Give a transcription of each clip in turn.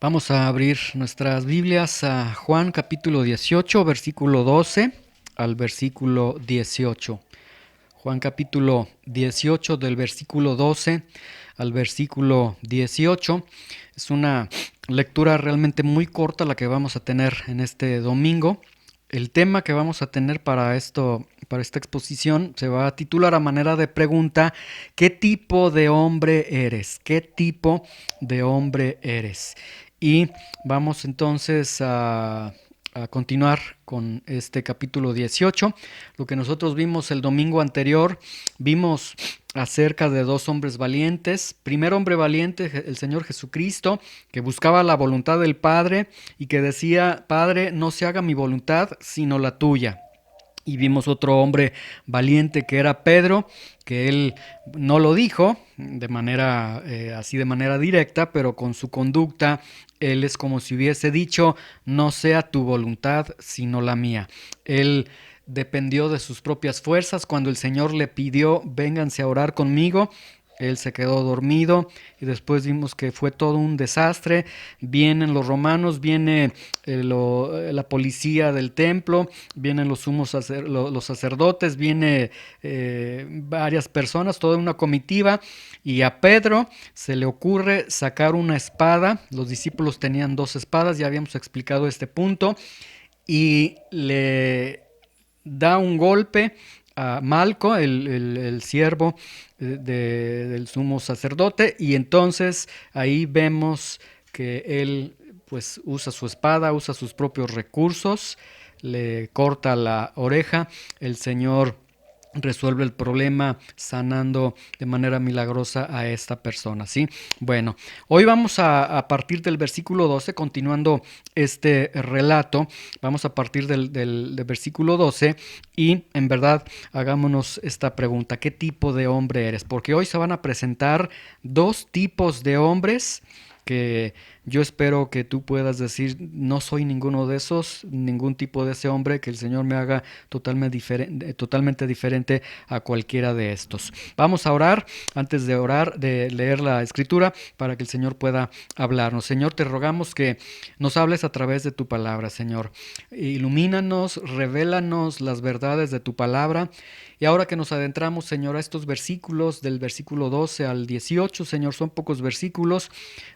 Vamos a abrir nuestras Biblias a Juan capítulo 18, versículo 12 al versículo 18. Juan capítulo 18 del versículo 12 al versículo 18. Es una lectura realmente muy corta la que vamos a tener en este domingo. El tema que vamos a tener para esta exposición se va a titular a manera de pregunta: ¿qué tipo de hombre eres? ¿Qué tipo de hombre eres? Y vamos entonces a continuar con este capítulo 18. Lo que nosotros vimos el domingo anterior, vimos acerca de dos hombres valientes. Primer hombre valiente, el Señor Jesucristo, que buscaba la voluntad del Padre y que decía: Padre, no se haga mi voluntad, sino la tuya. Y vimos otro hombre valiente que era Pedro, que él no lo dijo de manera así de manera directa, pero con su conducta él es como si hubiese dicho: no sea tu voluntad sino la mía. Él dependió de sus propias fuerzas. Cuando el Señor le pidió: vénganse a orar conmigo, él se quedó dormido y después vimos que fue todo un desastre. Vienen los romanos, viene la policía del templo, vienen los sacerdotes, viene varias personas, toda una comitiva, y a Pedro se le ocurre sacar una espada. Los discípulos tenían dos espadas, ya habíamos explicado este punto, y le da un golpe a Malco, el siervo del sumo sacerdote, y entonces ahí vemos que él pues usa su espada, usa sus propios recursos, le corta la oreja. El Señor resuelve el problema sanando de manera milagrosa a esta persona, ¿sí? Bueno, hoy vamos a partir del versículo 12, continuando este relato. Vamos a partir del versículo 12 y en verdad hagámonos esta pregunta: ¿qué tipo de hombre eres? Porque hoy se van a presentar dos tipos de hombres que yo espero que tú puedas decir: no soy ninguno de esos, ningún tipo de ese hombre, que el Señor me haga totalmente diferente a cualquiera de estos. Vamos a orar antes de orar, de leer la escritura, para que el Señor pueda hablarnos. Señor, te rogamos que nos hables a través de tu palabra, Señor. Ilumínanos, revélanos las verdades de tu palabra. Y ahora que nos adentramos, Señor, a estos versículos, del versículo 12 al 18, Señor, son pocos versículos.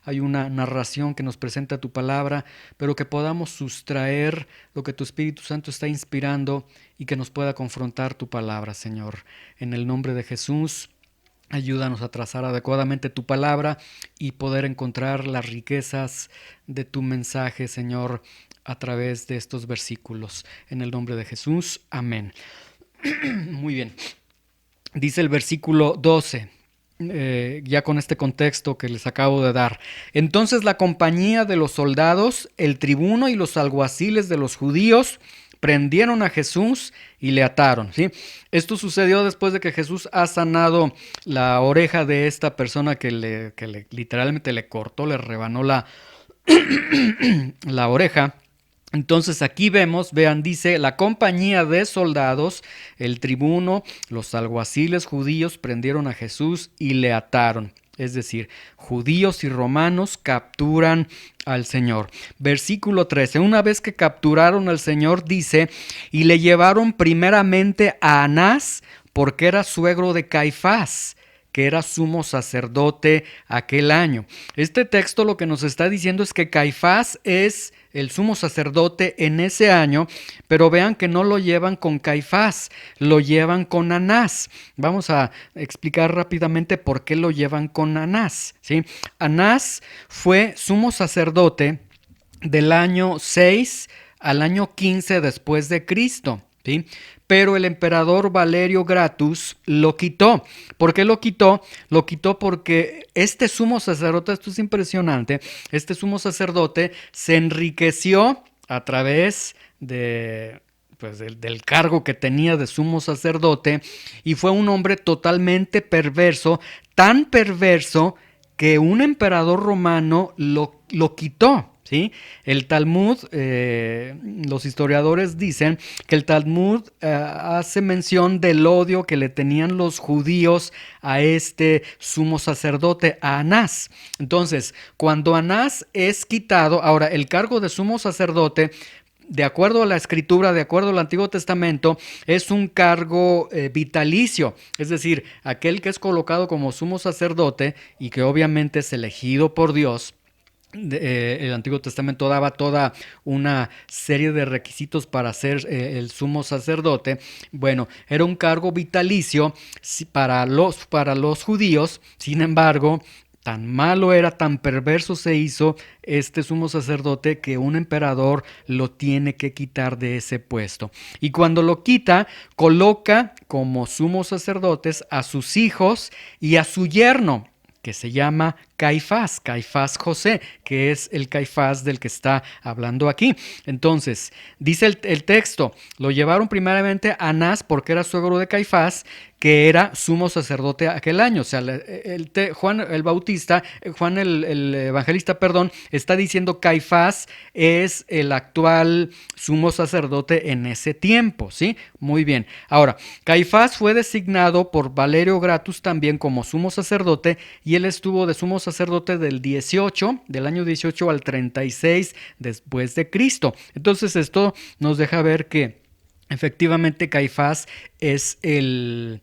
Hay una narración que nos presenta tu palabra, pero que podamos sustraer lo que tu Espíritu Santo está inspirando y que nos pueda confrontar tu palabra, Señor. En el nombre de Jesús, ayúdanos a trazar adecuadamente tu palabra y poder encontrar las riquezas de tu mensaje, Señor, a través de estos versículos. En el nombre de Jesús, amén. Muy bien. Dice el versículo 12. Ya con este contexto que les acabo de dar. Entonces la compañía de los soldados, el tribuno y los alguaciles de los judíos prendieron a Jesús y le ataron, ¿sí? Esto sucedió después de que Jesús ha sanado la oreja de esta persona que literalmente le cortó, le rebanó la oreja. Entonces aquí vemos, vean, dice: la compañía de soldados, el tribuno, los alguaciles judíos prendieron a Jesús y le ataron. Es decir, judíos y romanos capturan al Señor. Versículo 13. Una vez que capturaron al Señor, dice: y le llevaron primeramente a Anás, porque era suegro de Caifás, que era sumo sacerdote aquel año. Este texto lo que nos está diciendo es que Caifás es el sumo sacerdote en ese año, pero vean que no lo llevan con Caifás, lo llevan con Anás. Vamos a explicar rápidamente por qué lo llevan con Anás, ¿sí? Anás fue sumo sacerdote del año 6 al año 15 después de Cristo, ¿sí? Pero el emperador Valerio Gratus lo quitó. ¿Por qué lo quitó? Lo quitó porque este sumo sacerdote, esto es impresionante, este sumo sacerdote se enriqueció a través del cargo que tenía de sumo sacerdote, y fue un hombre totalmente perverso, tan perverso que un emperador romano lo quitó. ¿Sí? ¿sí? El Talmud, los historiadores dicen que el Talmud hace mención del odio que le tenían los judíos a este sumo sacerdote, a Anás. Entonces, cuando Anás es quitado, ahora el cargo de sumo sacerdote, de acuerdo a la Escritura, de acuerdo al Antiguo Testamento, es un cargo vitalicio, es decir, aquel que es colocado como sumo sacerdote y que obviamente es elegido por Dios. El Antiguo Testamento daba toda una serie de requisitos para ser el sumo sacerdote. Bueno, era un cargo vitalicio para los judíos. Sin embargo, tan malo era, tan perverso se hizo este sumo sacerdote que un emperador lo tiene que quitar de ese puesto. Y cuando lo quita, coloca como sumos sacerdotes a sus hijos y a su yerno, que se llama Caifás José, que es el Caifás del que está hablando aquí. Entonces, dice el texto, lo llevaron primeramente a Anás porque era suegro de Caifás, que era sumo sacerdote aquel año. O sea, Juan el Bautista, Juan el Evangelista, perdón, está diciendo Caifás es el actual sumo sacerdote en ese tiempo, ¿sí? Muy bien. Ahora, Caifás fue designado por Valerio Gratus también como sumo sacerdote y él estuvo de sumo sacerdote del año 18 al 36 después de Cristo. Entonces esto nos deja ver que efectivamente Caifás es el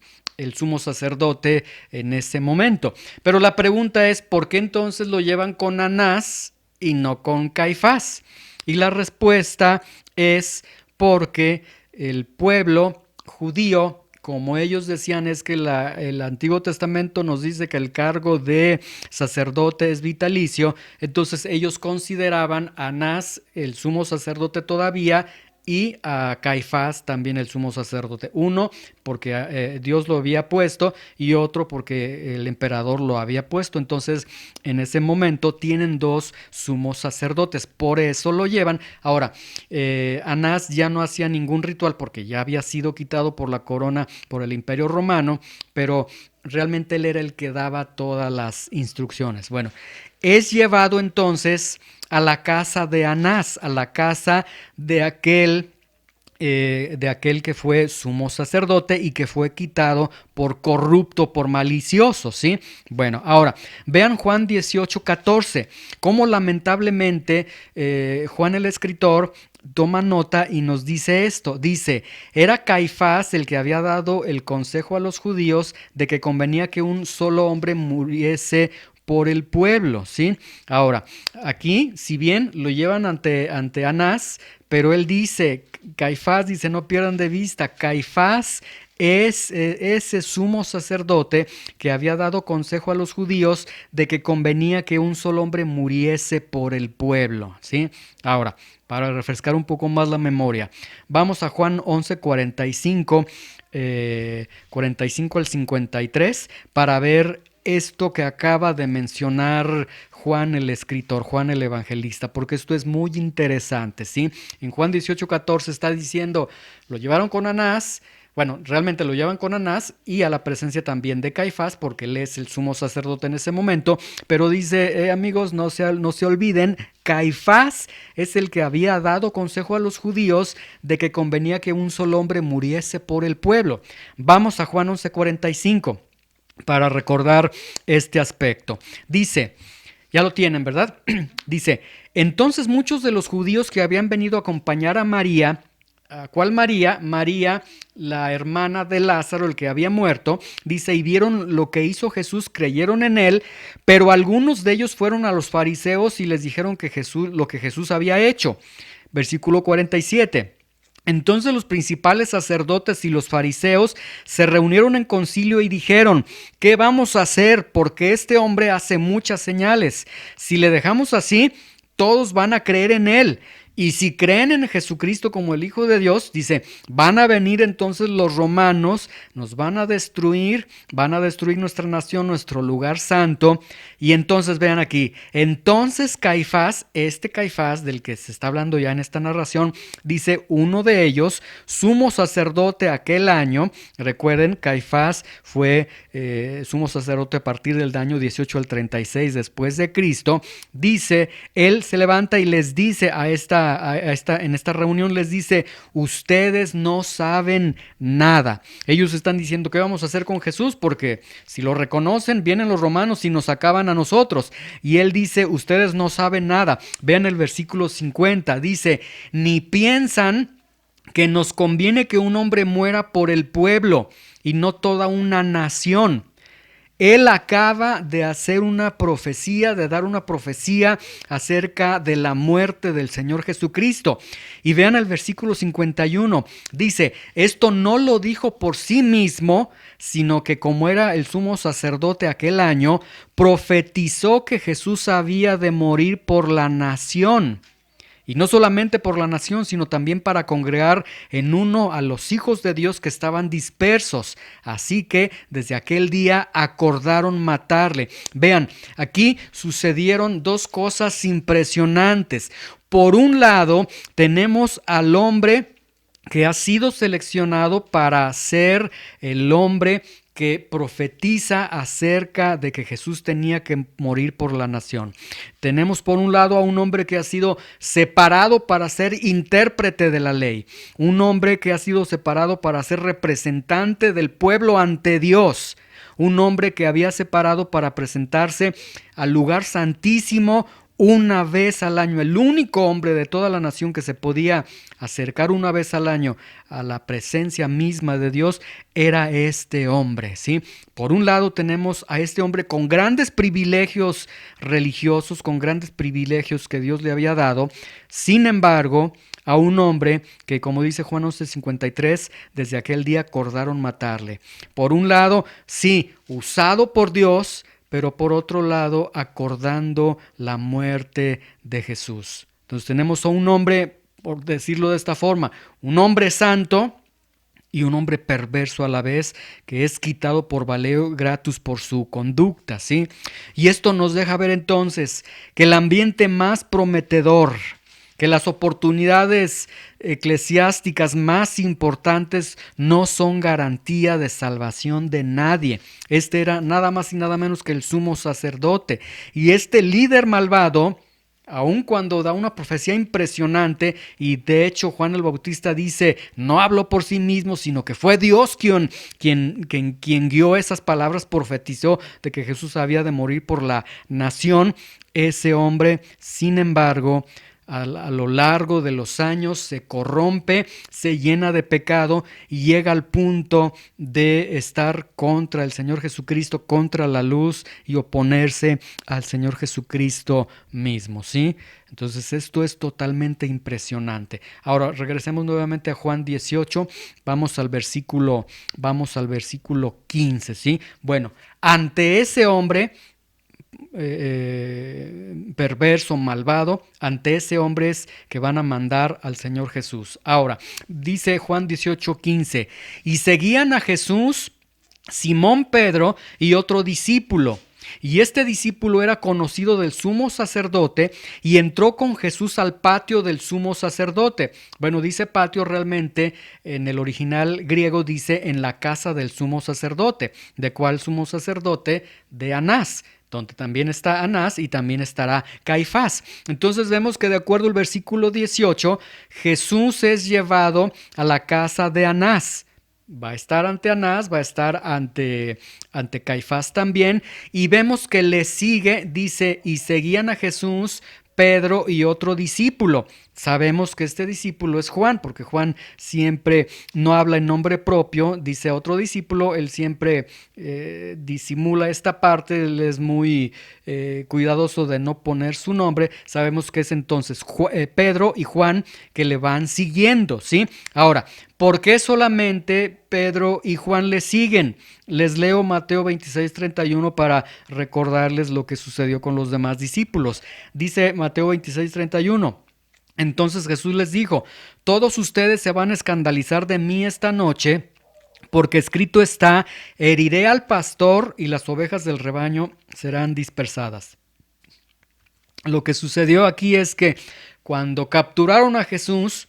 sumo sacerdote en ese momento. Pero la pregunta es, ¿por qué entonces lo llevan con Anás y no con Caifás? Y la respuesta es porque el pueblo judío, como ellos decían, es que el Antiguo Testamento nos dice que el cargo de sacerdote es vitalicio, entonces ellos consideraban a Anás el sumo sacerdote todavía y a Caifás también el sumo sacerdote. Uno porque Dios lo había puesto y otro porque el emperador lo había puesto. Entonces en ese momento tienen dos sumos sacerdotes, por eso lo llevan. Ahora, Anás ya no hacía ningún ritual porque ya había sido quitado por la corona por el Imperio Romano, pero realmente él era el que daba todas las instrucciones. Bueno, es llevado entonces a la casa de Anás, a la casa de aquel que fue sumo sacerdote y que fue quitado por corrupto, por malicioso, ¿sí? Bueno, ahora, vean Juan 18:14, cómo lamentablemente Juan el escritor toma nota y nos dice esto. Dice, era Caifás el que había dado el consejo a los judíos de que convenía que un solo hombre muriese por el pueblo, ¿sí? Ahora, aquí, si bien lo llevan ante Anás, pero él dice, Caifás dice, no pierdan de vista, Caifás es ese sumo sacerdote que había dado consejo a los judíos de que convenía que un solo hombre muriese por el pueblo, ¿sí? Ahora, para refrescar un poco más la memoria, vamos a Juan 11:45, 45 al 53, para ver esto que acaba de mencionar Juan el escritor, Juan el evangelista, porque esto es muy interesante, ¿sí? En Juan 18:14 está diciendo, lo llevaron con Anás. Bueno, realmente lo llevan con Anás y a la presencia también de Caifás, porque él es el sumo sacerdote en ese momento, pero dice, amigos, no se olviden, Caifás es el que había dado consejo a los judíos de que convenía que un solo hombre muriese por el pueblo. Vamos a Juan 11:45 para recordar este aspecto. Dice, ya lo tienen, ¿verdad? Dice, entonces muchos de los judíos que habían venido a acompañar a María, ¿cuál María? María, la hermana de Lázaro, el que había muerto, dice, y vieron lo que hizo Jesús, creyeron en él, pero algunos de ellos fueron a los fariseos y les dijeron que lo que Jesús había hecho. Versículo 47. Entonces los principales sacerdotes y los fariseos se reunieron en concilio y dijeron, ¿qué vamos a hacer? Porque este hombre hace muchas señales. Si le dejamos así, todos van a creer en él. Y si creen en Jesucristo como el Hijo de Dios, dice, van a venir entonces los romanos, nos van a destruir nuestra nación, nuestro lugar santo. Y entonces vean aquí, entonces Caifás, este Caifás del que se está hablando ya en esta narración, dice uno de ellos, sumo sacerdote aquel año. Recuerden, Caifás fue sumo sacerdote a partir del año 18 al 36 después de Cristo. Dice, él se levanta y les dice en esta reunión les dice, ustedes no saben nada. Ellos están diciendo, ¿qué vamos a hacer con Jesús? Porque si lo reconocen, vienen los romanos y nos acaban a nosotros. Y él dice, ustedes no saben nada. Vean el versículo 50, dice, ni piensan que nos conviene que un hombre muera por el pueblo y no toda una nación. Él acaba de hacer una profecía, de dar una profecía acerca de la muerte del Señor Jesucristo. Y vean el versículo 51, dice, esto no lo dijo por sí mismo, sino que como era el sumo sacerdote aquel año, profetizó que Jesús había de morir por la nación. Y no solamente por la nación, sino también para congregar en uno a los hijos de Dios que estaban dispersos. Así que desde aquel día acordaron matarle. Vean, aquí sucedieron dos cosas impresionantes. Por un lado, tenemos al hombre que ha sido seleccionado para ser el hombre que profetiza acerca de que Jesús tenía que morir por la nación. Tenemos por un lado a un hombre que ha sido separado para ser intérprete de la ley, un hombre que ha sido separado para ser representante del pueblo ante Dios, un hombre que había separado para presentarse al lugar santísimo una vez al año. El único hombre de toda la nación que se podía acercar una vez al año a la presencia misma de Dios era este hombre, ¿sí? Por un lado tenemos a este hombre con grandes privilegios religiosos, con grandes privilegios que Dios le había dado. Sin embargo, a un hombre que, como dice Juan 11:53, desde aquel día acordaron matarle. Por un lado, sí, usado por Dios, pero por otro lado, acordando la muerte de Jesús. Entonces tenemos a un hombre, por decirlo de esta forma, un hombre santo y un hombre perverso a la vez, que es quitado por valeo gratus por su conducta, ¿sí? Y esto nos deja ver entonces que el ambiente más prometedor, que las oportunidades eclesiásticas más importantes no son garantía de salvación de nadie. Este era nada más y nada menos que el sumo sacerdote. Y este líder malvado, aun cuando da una profecía impresionante, y de hecho Juan el Bautista dice, no habló por sí mismo, sino que fue Dios quien guió esas palabras, profetizó de que Jesús había de morir por la nación. Ese hombre, sin embargo, a lo largo de los años se corrompe, se llena de pecado y llega al punto de estar contra el Señor Jesucristo, contra la luz y oponerse al Señor Jesucristo mismo, ¿sí? Entonces esto es totalmente impresionante. Ahora regresemos nuevamente a Juan 18, vamos al versículo 15, ¿sí? Bueno, ante ese hombre perverso, malvado, ante ese hombre es que van a mandar al Señor Jesús. Ahora, dice Juan 18:15, y seguían a Jesús Simón Pedro y otro discípulo. Y este discípulo era conocido del sumo sacerdote y entró con Jesús al patio del sumo sacerdote. Bueno, dice patio, realmente en el original griego dice en la casa del sumo sacerdote. ¿De cuál sumo sacerdote? De Anás, donde también está Anás y también estará Caifás. Entonces vemos que de acuerdo al versículo 18, Jesús es llevado a la casa de Anás. Va a estar ante Anás, va a estar ante Caifás también, y vemos que le sigue, dice, y seguían a Jesús Pedro y otro discípulo. Sabemos que este discípulo es Juan, porque Juan siempre no habla en nombre propio, dice otro discípulo, él siempre disimula esta parte, él es muy cuidadoso de no poner su nombre. Sabemos que es entonces Pedro y Juan que le van siguiendo, ¿sí? Ahora, ¿por qué solamente Pedro y Juan le siguen? Les leo Mateo 26:31 para recordarles lo que sucedió con los demás discípulos. Dice Mateo 26:31. Entonces Jesús les dijo: todos ustedes se van a escandalizar de mí esta noche, porque escrito está: heriré al pastor y las ovejas del rebaño serán dispersadas. Lo que sucedió aquí es que cuando capturaron a Jesús,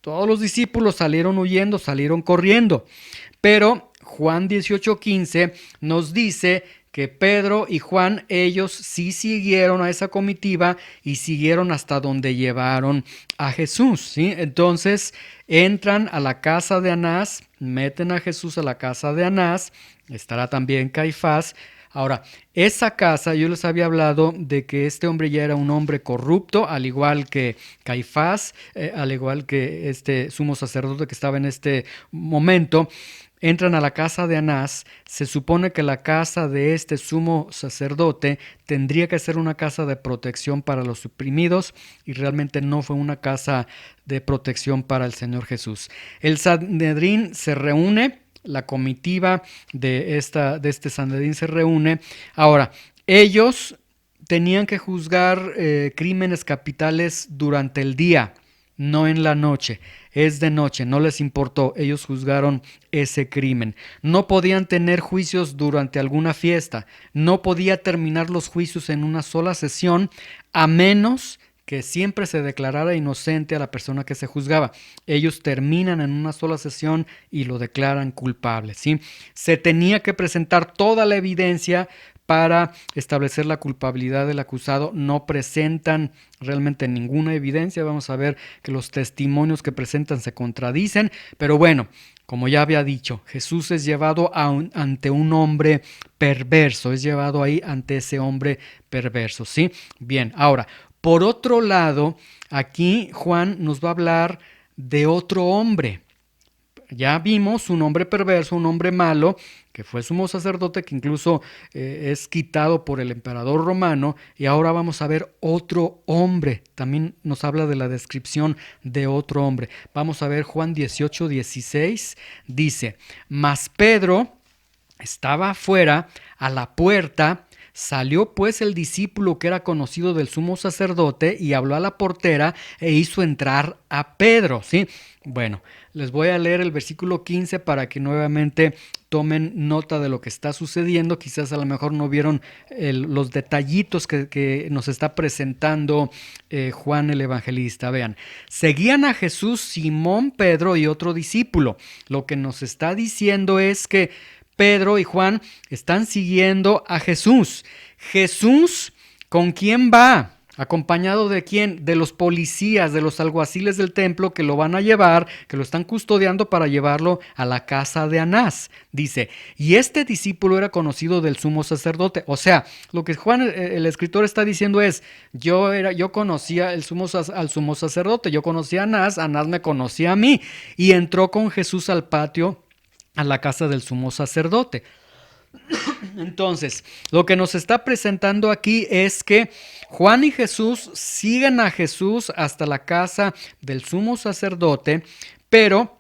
todos los discípulos salieron huyendo, salieron corriendo. Pero Juan 18:15 nos dice que Pedro y Juan, ellos sí siguieron a esa comitiva y siguieron hasta donde llevaron a Jesús, ¿sí? Entonces entran a la casa de Anás, meten a Jesús a la casa de Anás, estará también Caifás. Ahora, esa casa, yo les había hablado de que este hombre ya era un hombre corrupto, al igual que Caifás, al igual que este sumo sacerdote que estaba en este momento. Entran a la casa de Anás. Se supone que la casa de este sumo sacerdote tendría que ser una casa de protección para los oprimidos, y realmente no fue una casa de protección para el Señor Jesús. El Sanedrín se reúne, la comitiva de este Sanedrín se reúne. Ahora, ellos tenían que juzgar crímenes capitales durante el día, no en la noche. Es de noche, no les importó, ellos juzgaron ese crimen. No podían tener juicios durante alguna fiesta, no podía terminar los juicios en una sola sesión, a menos que siempre se declarara inocente a la persona que se juzgaba. Ellos terminan en una sola sesión y lo declaran culpable, ¿sí? Se tenía que presentar toda la evidencia para establecer la culpabilidad del acusado. No presentan realmente ninguna evidencia. Vamos a ver que los testimonios que presentan se contradicen, pero bueno, como ya había dicho, Jesús es llevado ante un hombre perverso, es llevado ahí ante ese hombre perverso, ¿sí? Bien, ahora, por otro lado, aquí Juan nos va a hablar de otro hombre. Ya vimos un hombre perverso, un hombre malo, que fue sumo sacerdote, que incluso es quitado por el emperador romano, y ahora vamos a ver otro hombre. También nos habla de la descripción de otro hombre. Vamos a ver Juan 18:16, dice: mas Pedro estaba afuera a la puerta. Salió pues el discípulo que era conocido del sumo sacerdote y habló a la portera e hizo entrar a Pedro, ¿sí? Bueno, les voy a leer el versículo 15 para que nuevamente tomen nota de lo que está sucediendo. Quizás a lo mejor no vieron los detallitos que nos está presentando Juan el Evangelista. Vean, seguían a Jesús Simón, Pedro y otro discípulo. Lo que nos está diciendo es que Pedro y Juan están siguiendo a Jesús. Jesús, ¿con quién va? ¿Acompañado de quién? De los policías, de los alguaciles del templo que lo van a llevar, que lo están custodiando para llevarlo a la casa de Anás. Dice, y este discípulo era conocido del sumo sacerdote. O sea, lo que Juan, el escritor, está diciendo es, yo conocía al sumo sacerdote, yo conocía a Anás me conocía a mí. Y entró con Jesús al patio, a la casa del sumo sacerdote. Entonces, lo que nos está presentando aquí es que Juan y Jesús siguen a Jesús hasta la casa del sumo sacerdote, pero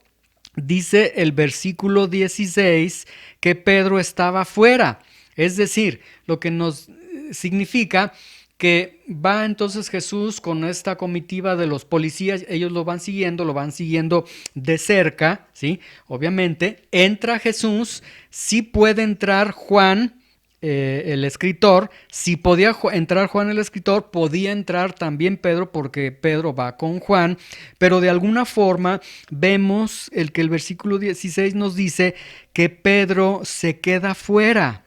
dice el versículo 16 que Pedro estaba afuera. Es decir, lo que nos significa que va entonces Jesús con esta comitiva de los policías. Ellos lo van siguiendo de cerca, ¿sí? Obviamente, entra Jesús, sí puede entrar Juan, el escritor. Si podía entrar Juan el escritor, podía entrar también Pedro, porque Pedro va con Juan, pero de alguna forma vemos que el versículo 16 nos dice que Pedro se queda fuera.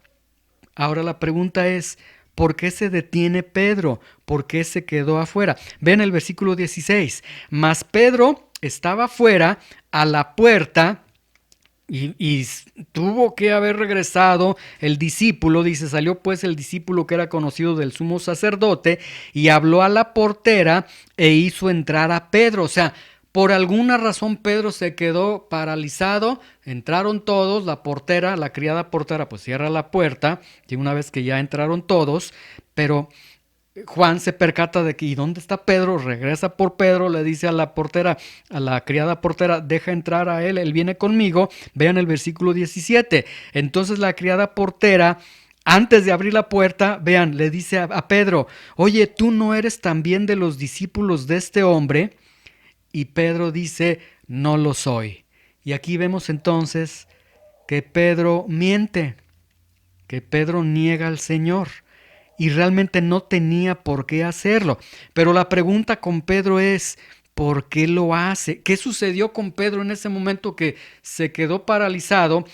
Ahora la pregunta es, ¿por qué se detiene Pedro? ¿Por qué se quedó afuera? Ven el versículo 16. Mas Pedro estaba afuera a la puerta y tuvo que haber regresado el discípulo. Dice, salió pues el discípulo que era conocido del sumo sacerdote y habló a la portera e hizo entrar a Pedro. O sea, por alguna razón Pedro se quedó paralizado. Entraron todos, la criada portera, pues cierra la puerta, y una vez que ya entraron todos, pero Juan se percata de que, ¿y dónde está Pedro? Regresa por Pedro, le dice a la portera, a la criada portera, deja entrar a él viene conmigo. Vean el versículo 17. Entonces la criada portera Antes de abrir la puerta, vean, le dice a Pedro, oye, ¿tú no eres también de los discípulos de este hombre? Y Pedro dice, no lo soy. Y aquí vemos entonces que Pedro miente, que Pedro niega al Señor y realmente no tenía por qué hacerlo. Pero la pregunta con Pedro es, ¿por qué lo hace? ¿Qué sucedió con Pedro en ese momento que se quedó paralizado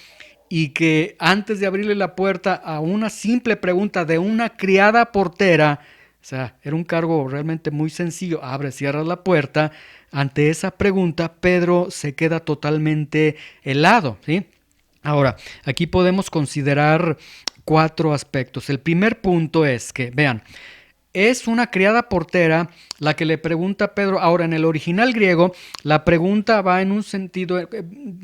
y que antes de abrirle la puerta a una simple pregunta de una criada portera, o sea, era un cargo realmente muy sencillo, abre, cierra la puerta, ante esa pregunta Pedro se queda totalmente helado, ¿sí? Ahora, aquí podemos considerar 4 aspectos. El primer punto es que, vean, es una criada portera la que le pregunta a Pedro. Ahora, en el original griego, la pregunta va en un sentido,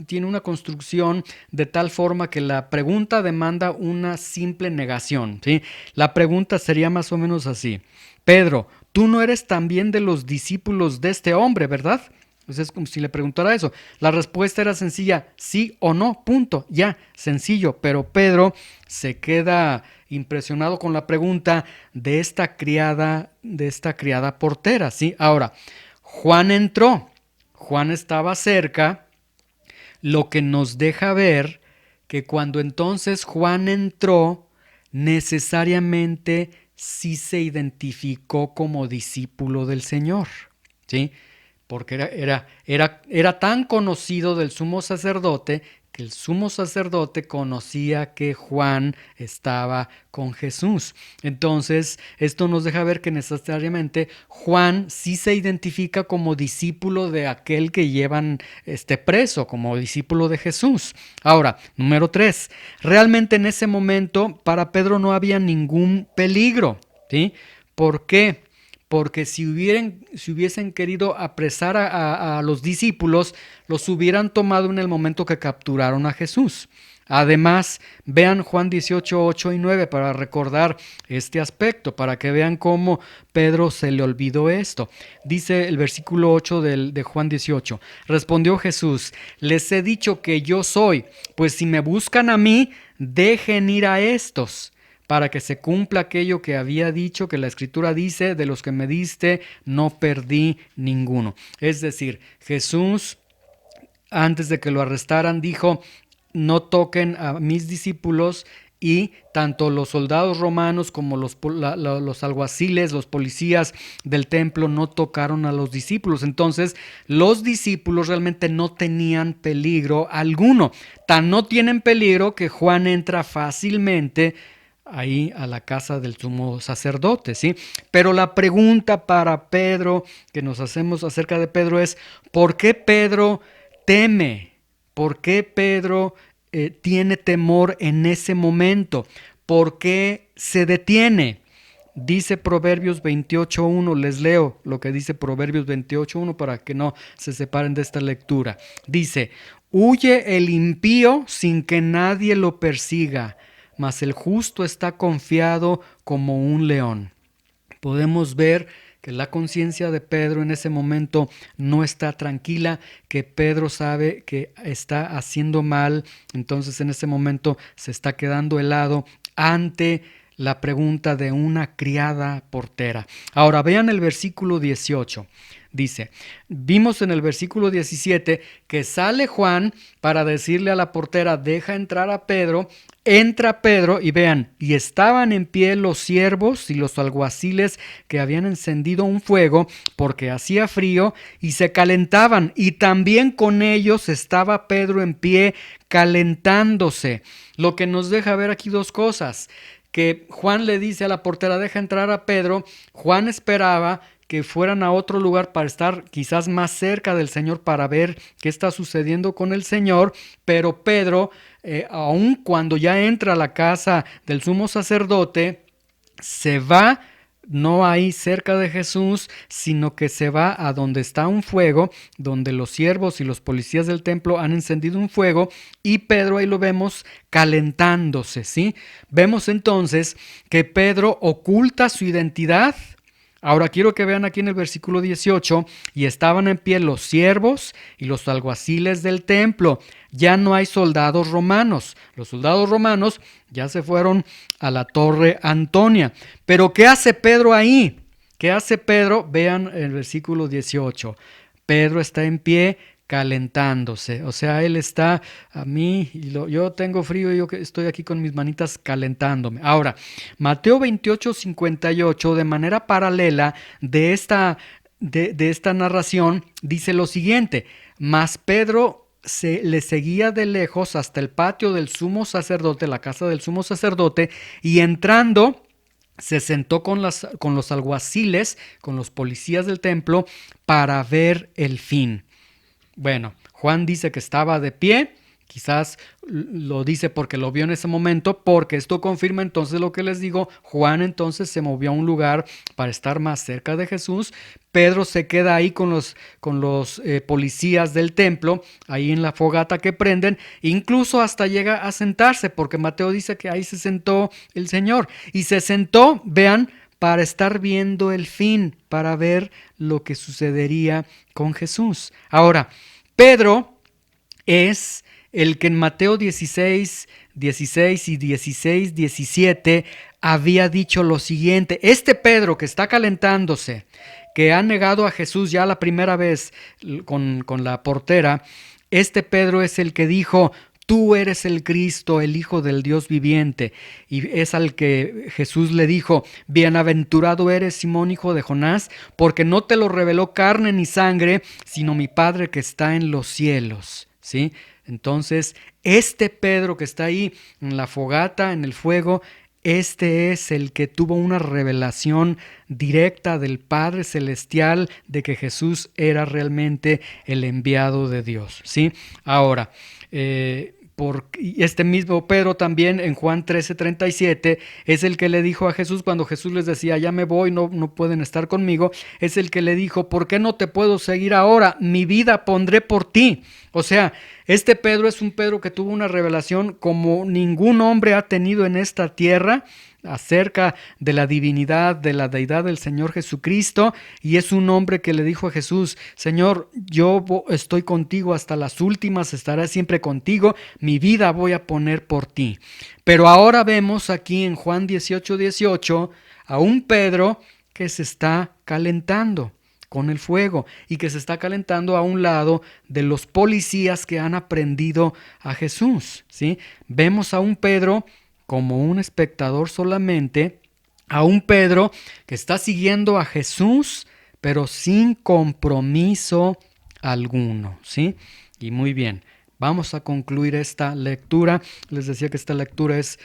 tiene una construcción de tal forma que la pregunta demanda una simple negación, ¿sí? La pregunta sería más o menos así. Pedro, tú no eres también de los discípulos de este hombre, ¿verdad? Entonces es como si le preguntara eso. La respuesta era sencilla, sí o no, punto, ya, sencillo. Pero Pedro se queda impresionado con la pregunta de esta criada portera, ¿sí? Ahora, Juan entró, Juan estaba cerca, lo que nos deja ver que cuando entonces Juan entró, necesariamente sí se identificó como discípulo del Señor, ¿sí? Porque era tan conocido del sumo sacerdote que el sumo sacerdote conocía que Juan estaba con Jesús. Entonces, esto nos deja ver que necesariamente Juan sí se identifica como discípulo de aquel que llevan preso, como discípulo de Jesús. Ahora, número 3, realmente en ese momento para Pedro no había ningún peligro, ¿sí? ¿Por qué? Porque si hubiesen querido apresar a los discípulos, los hubieran tomado en el momento que capturaron a Jesús. Además, vean Juan 18, 8 y 9 para recordar este aspecto, para que vean cómo Pedro se le olvidó esto. Dice el versículo 8 de Juan 18, respondió Jesús, les he dicho que yo soy, pues si me buscan a mí, dejen ir a estos, para que se cumpla aquello que había dicho, que la Escritura dice, de los que me diste, no perdí ninguno. Es decir, Jesús, antes de que lo arrestaran, dijo, no toquen a mis discípulos, y tanto los soldados romanos como los alguaciles, los policías del templo no tocaron a los discípulos. Entonces, los discípulos realmente no tenían peligro alguno. Tan no tienen peligro que Juan entra fácilmente ahí a la casa del sumo sacerdote, ¿sí? Pero la pregunta para Pedro que nos hacemos acerca de Pedro es, ¿por qué Pedro teme? ¿Por qué Pedro tiene temor en ese momento? ¿Por qué se detiene? Dice Proverbios 28.1, les leo lo que dice Proverbios 28.1 para que no se separen de esta lectura. Dice, huye el impío sin que nadie lo persiga, mas el justo está confiado como un león. Podemos ver que la conciencia de Pedro en ese momento no está tranquila, que Pedro sabe que está haciendo mal, entonces en ese momento se está quedando helado ante la pregunta de una criada portera. Ahora vean el versículo 18. Dice, vimos en el versículo 17 que sale Juan para decirle a la portera, deja entrar a Pedro. Entra Pedro y vean, y estaban en pie los siervos y los alguaciles que habían encendido un fuego porque hacía frío y se calentaban, y también con ellos estaba Pedro en pie calentándose. Lo que nos deja ver aquí 2 cosas, que Juan le dice a la portera, deja entrar a Pedro. Juan esperaba que fueran a otro lugar para estar quizás más cerca del Señor, para ver qué está sucediendo con el Señor, pero Pedro, aun cuando ya entra a la casa del sumo sacerdote, se va no ahí cerca de Jesús, sino que se va a donde está un fuego, donde los siervos y los policías del templo han encendido un fuego, y Pedro ahí lo vemos calentándose, ¿sí? Vemos entonces que Pedro oculta su identidad, Ahora quiero que vean aquí en el versículo 18, y estaban en pie los siervos y los alguaciles del templo. Ya no hay soldados romanos. Los soldados romanos ya se fueron a la torre Antonia. Pero ¿qué hace Pedro ahí? ¿Qué hace Pedro? Vean el versículo 18. Pedro está en pie calentándose, o sea, él está a mí, yo tengo frío y yo estoy aquí con mis manitas calentándome. Ahora, Mateo 28:58, de manera paralela de esta narración, dice lo siguiente: mas Pedro le seguía de lejos hasta el patio del sumo sacerdote, la casa del sumo sacerdote, y entrando se sentó con los alguaciles, con los policías del templo, para ver el fin. Bueno, Juan dice que estaba de pie, quizás lo dice porque lo vio en ese momento, porque esto confirma entonces lo que les digo. Juan entonces se movió a un lugar para estar más cerca de Jesús. Pedro se queda ahí con los policías del templo, ahí en la fogata que prenden, incluso hasta llega a sentarse, porque Mateo dice que ahí se sentó el Señor. Y se sentó, vean, para estar viendo el fin, para ver lo que sucedería con Jesús. Ahora, Pedro es el que en Mateo 16:16 y 16:17 había dicho lo siguiente: este Pedro que está calentándose, que ha negado a Jesús ya la primera vez con la portera, este Pedro es el que dijo: tú eres el Cristo, el Hijo del Dios viviente. Y es al que Jesús le dijo: bienaventurado eres, Simón, hijo de Jonás, porque no te lo reveló carne ni sangre, sino mi Padre que está en los cielos. ¿Sí? Entonces, este Pedro que está ahí en la fogata, en el fuego, este es el que tuvo una revelación directa del Padre Celestial de que Jesús era realmente el enviado de Dios. ¿Sí? Ahora, y este mismo Pedro también en Juan 13:37 es el que le dijo a Jesús cuando Jesús les decía: ya me voy, no pueden estar conmigo. Es el que le dijo: ¿por qué no te puedo seguir ahora? Mi vida pondré por ti. O sea, este Pedro es un Pedro que tuvo una revelación como ningún hombre ha tenido en esta tierra acerca de la divinidad, de la deidad del Señor Jesucristo, y es un hombre que le dijo a Jesús: Señor, yo estoy contigo hasta las últimas, estaré siempre contigo, mi vida voy a poner por ti. Pero ahora vemos aquí en Juan 18:18 a un Pedro que se está calentando con el fuego y que se está calentando a un lado de los policías que han aprendido a Jesús, ¿sí? Vemos a un Pedro como un espectador solamente, a un Pedro que está siguiendo a Jesús, pero sin compromiso alguno, ¿sí? Y muy bien, vamos a concluir esta lectura. Les decía que esta lectura es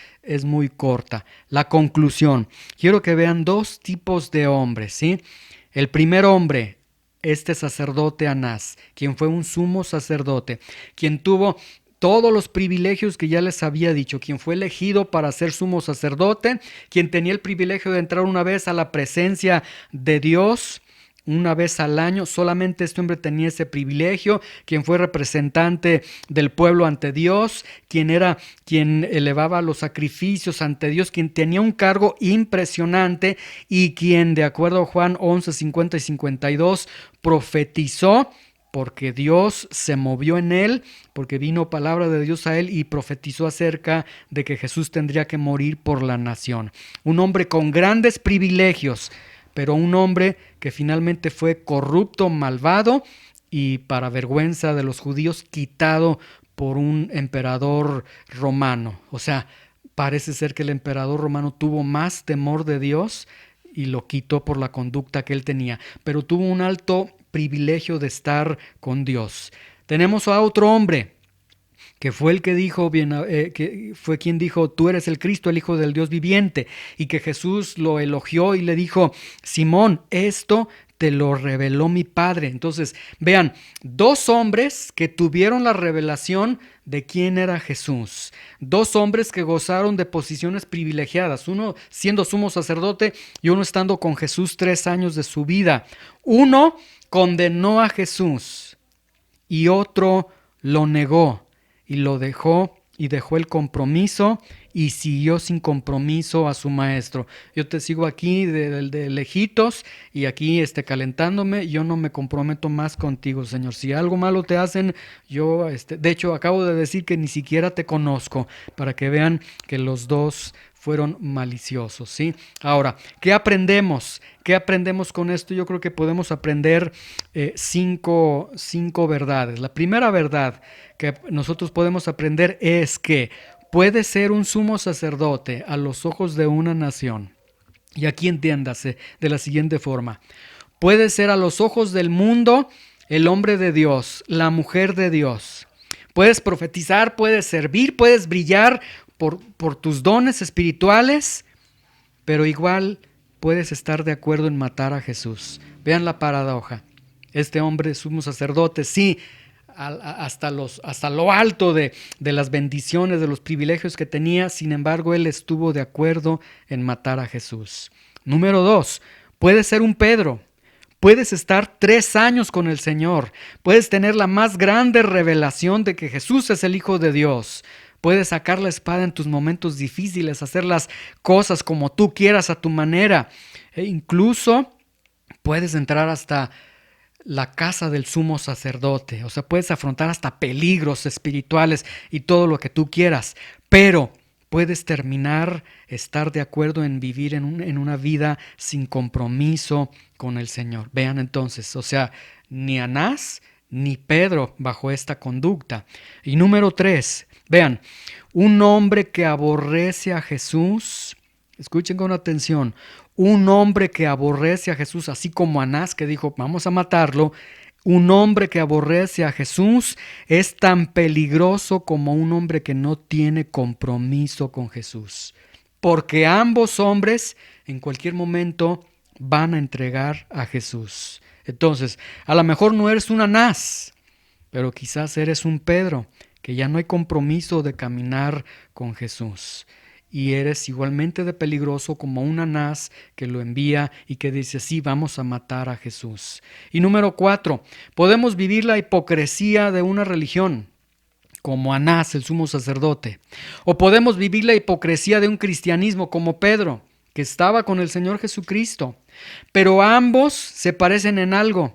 muy corta. La conclusión: quiero que vean dos tipos de hombres, ¿sí? El primer hombre, este sacerdote Anás, quien fue un sumo sacerdote, quien tuvo todos los privilegios que ya les había dicho, quien fue elegido para ser sumo sacerdote, quien tenía el privilegio de entrar una vez a la presencia de Dios, una vez al año. Solamente este hombre tenía ese privilegio, quien fue representante del pueblo ante Dios, quien elevaba los sacrificios ante Dios, quien tenía un cargo impresionante y quien, de acuerdo a Juan 11:50 y 52, profetizó, porque Dios se movió en él, porque vino palabra de Dios a él y profetizó acerca de que Jesús tendría que morir por la nación. Un hombre con grandes privilegios, pero un hombre que finalmente fue corrupto, malvado y, para vergüenza de los judíos, quitado por un emperador romano. O sea, parece ser que el emperador romano tuvo más temor de Dios y lo quitó por la conducta que él tenía, pero tuvo un alto privilegio de estar con Dios. Tenemos a otro hombre que fue el que dijo, que fue quien dijo: tú eres el Cristo, el Hijo del Dios viviente, y que Jesús lo elogió y le dijo: Simón, esto te lo reveló mi Padre. Entonces, vean, dos hombres que tuvieron la revelación de quién era Jesús, dos hombres que gozaron de posiciones privilegiadas, uno siendo sumo sacerdote y uno estando con Jesús 3 años de su vida. Uno condenó a Jesús y otro lo negó y lo dejó, y dejó el compromiso y siguió sin compromiso a su maestro. Yo te sigo aquí de lejitos y aquí calentándome, yo no me comprometo más contigo, Señor. Si algo malo te hacen, yo, de hecho, acabo de decir que ni siquiera te conozco, para que vean que los dos fueron maliciosos, ¿sí? Ahora, ¿qué aprendemos? ¿Qué aprendemos con esto? Yo creo que podemos aprender cinco verdades. La primera verdad que nosotros podemos aprender es que puede ser un sumo sacerdote a los ojos de una nación. Y aquí entiéndase de la siguiente forma. Puede ser a los ojos del mundo el hombre de Dios, la mujer de Dios. Puedes profetizar, puedes servir, puedes brillar por tus dones espirituales, pero igual puedes estar de acuerdo en matar a Jesús. Vean la paradoja. Este hombre, sumo sacerdote, sí, hasta lo alto de las bendiciones, de los privilegios que tenía, sin embargo, él estuvo de acuerdo en matar a Jesús. Número 2, puede ser un Pedro. Puedes estar 3 años con el Señor. Puedes tener la más grande revelación de que Jesús es el Hijo de Dios. Puedes sacar la espada en tus momentos difíciles, hacer las cosas como tú quieras a tu manera. E incluso puedes entrar hasta la casa del sumo sacerdote. O sea, puedes afrontar hasta peligros espirituales y todo lo que tú quieras. Pero puedes estar de acuerdo en vivir en una vida sin compromiso con el Señor. Vean entonces, o sea, ni Anás ni Pedro bajo esta conducta. Y número 3, vean, un hombre que aborrece a Jesús, escuchen con atención, un hombre que aborrece a Jesús, así como Anás que dijo, vamos a matarlo, un hombre que aborrece a Jesús es tan peligroso como un hombre que no tiene compromiso con Jesús. Porque ambos hombres en cualquier momento van a entregar a Jesús. Entonces, a lo mejor no eres un Anás, pero quizás eres un Pedro, que ya no hay compromiso de caminar con Jesús. Y eres igualmente de peligroso como un Anás que lo envía y que dice, sí, vamos a matar a Jesús. Y número 4, podemos vivir la hipocresía de una religión, como Anás, el sumo sacerdote. O podemos vivir la hipocresía de un cristianismo, como Pedro, que estaba con el Señor Jesucristo. Pero ambos se parecen en algo.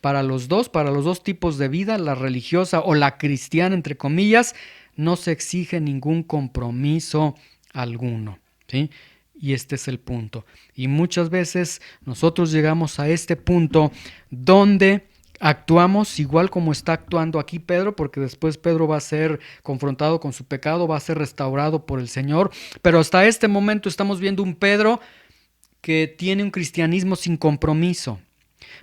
Para los dos tipos de vida, la religiosa o la cristiana, entre comillas, no se exige ningún compromiso alguno, ¿sí? Y este es el punto. Y muchas veces nosotros llegamos a este punto donde actuamos igual como está actuando aquí Pedro, porque después Pedro va a ser confrontado con su pecado, va a ser restaurado por el Señor, pero hasta este momento estamos viendo un Pedro que tiene un cristianismo sin compromiso.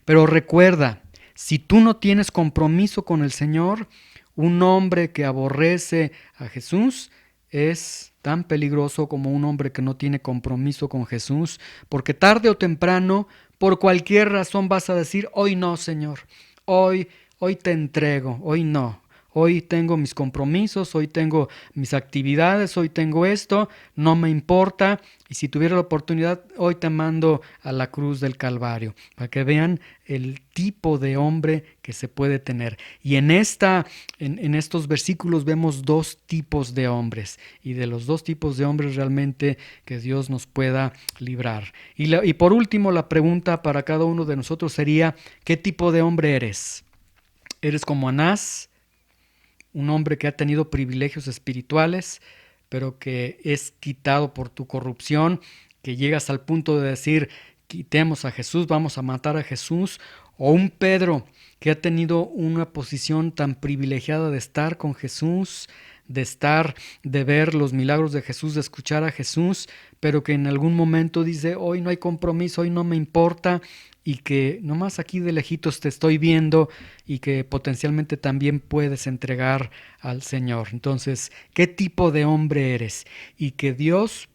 Pero recuerda, si tú no tienes compromiso con el Señor, un hombre que aborrece a Jesús es tan peligroso como un hombre que no tiene compromiso con Jesús, porque tarde o temprano, por cualquier razón vas a decir, hoy no, Señor, hoy te entrego, hoy no. Hoy tengo mis compromisos, hoy tengo mis actividades, hoy tengo esto, no me importa. Y si tuviera la oportunidad, hoy te mando a la cruz del Calvario, para que vean el tipo de hombre que se puede tener. Y en estos versículos vemos 2 tipos de hombres. Y de los 2 tipos de hombres realmente que Dios nos pueda librar. Y por último, la pregunta para cada uno de nosotros sería, ¿qué tipo de hombre eres? ¿Eres como Anás? Un hombre que ha tenido privilegios espirituales, pero que es quitado por tu corrupción, que llegas al punto de decir, quitemos a Jesús, vamos a matar a Jesús, o un Pedro que ha tenido una posición tan privilegiada de estar con Jesús, de ver los milagros de Jesús, de escuchar a Jesús, pero que en algún momento dice, hoy no hay compromiso, hoy no me importa, y que nomás aquí de lejitos te estoy viendo y que potencialmente también puedes entregar al Señor. Entonces, ¿qué tipo de hombre eres? Y que Dios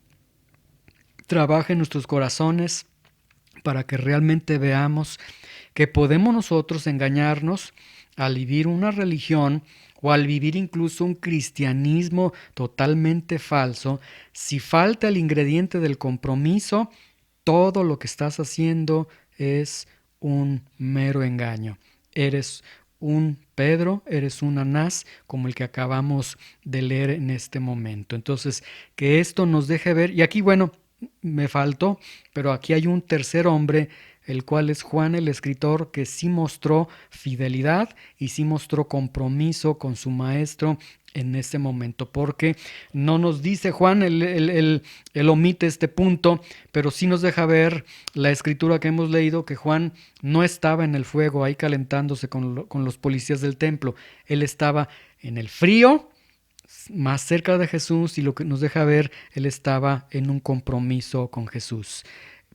trabaje en nuestros corazones para que realmente veamos que podemos nosotros engañarnos al vivir una religión o al vivir incluso un cristianismo totalmente falso. Si falta el ingrediente del compromiso, todo lo que estás haciendo es un mero engaño. Eres un Pedro, eres un Anás como el que acabamos de leer en este momento. Entonces, que esto nos deje ver, y aquí, bueno, me faltó, pero aquí hay un tercer hombre, el cual es Juan el escritor, que sí mostró fidelidad y sí mostró compromiso con su maestro en ese momento, porque no nos dice Juan, él omite este punto, pero sí nos deja ver la escritura que hemos leído, que Juan no estaba en el fuego ahí calentándose con los policías del templo, él estaba en el frío, más cerca de Jesús, y lo que nos deja ver, él estaba en un compromiso con Jesús.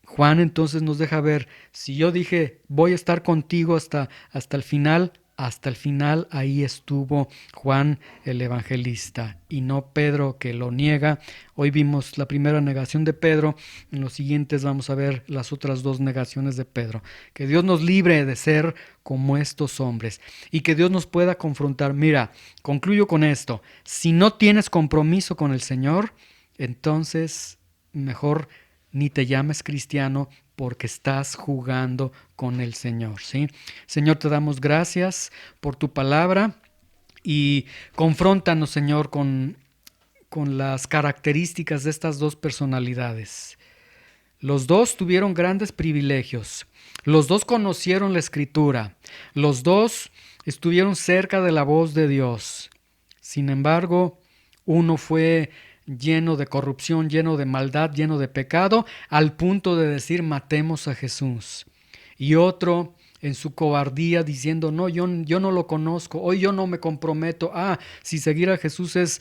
Juan entonces nos deja ver, si yo dije voy a estar contigo hasta el final ahí estuvo Juan el evangelista y no Pedro, que lo niega. Hoy vimos la primera negación de Pedro, en los siguientes vamos a ver las otras dos negaciones de Pedro. Que Dios nos libre de ser como estos hombres y que Dios nos pueda confrontar. Mira, concluyo con esto, si no tienes compromiso con el Señor, entonces mejor ni te llames cristiano, porque estás jugando con el Señor, ¿sí? Señor, te damos gracias por tu palabra y confróntanos, Señor, con las características de estas dos personalidades. Los dos tuvieron grandes privilegios, los dos conocieron la Escritura, los dos estuvieron cerca de la voz de Dios. Sin embargo, uno fue lleno de corrupción, lleno de maldad, lleno de pecado, al punto de decir matemos a Jesús. Y otro en su cobardía diciendo, no, yo no lo conozco, hoy yo no me comprometo, si seguir a Jesús es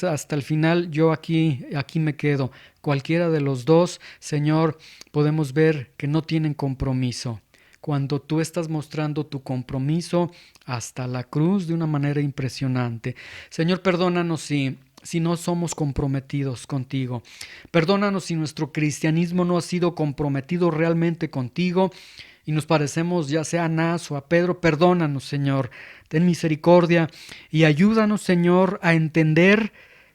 hasta el final, yo aquí me quedo. Cualquiera de los dos, Señor, podemos ver que no tienen compromiso. Cuando tú estás mostrando tu compromiso hasta la cruz de una manera impresionante. Señor, perdónanos si no somos comprometidos contigo. Perdónanos si nuestro cristianismo no ha sido comprometido realmente contigo y nos parecemos ya sea a Anás o a Pedro. Perdónanos, Señor. Ten misericordia y ayúdanos, Señor, a entender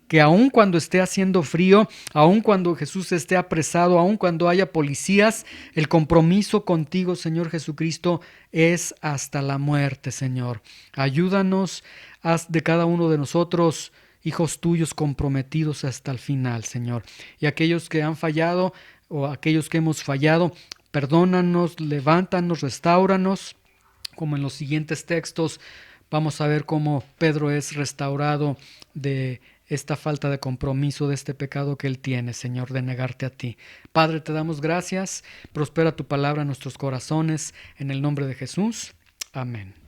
que aun cuando esté haciendo frío, aun cuando Jesús esté apresado, aun cuando haya policías, el compromiso contigo, Señor Jesucristo, es hasta la muerte, Señor. Ayúdanos, haz de cada uno de nosotros hijos tuyos comprometidos hasta el final, Señor. Y aquellos que han fallado o aquellos que hemos fallado, perdónanos, levántanos, restáuranos, como en los siguientes textos vamos a ver cómo Pedro es restaurado de esta falta de compromiso, de este pecado que él tiene, Señor, de negarte a ti. Padre, te damos gracias, prospera tu palabra en nuestros corazones, en el nombre de Jesús. Amén.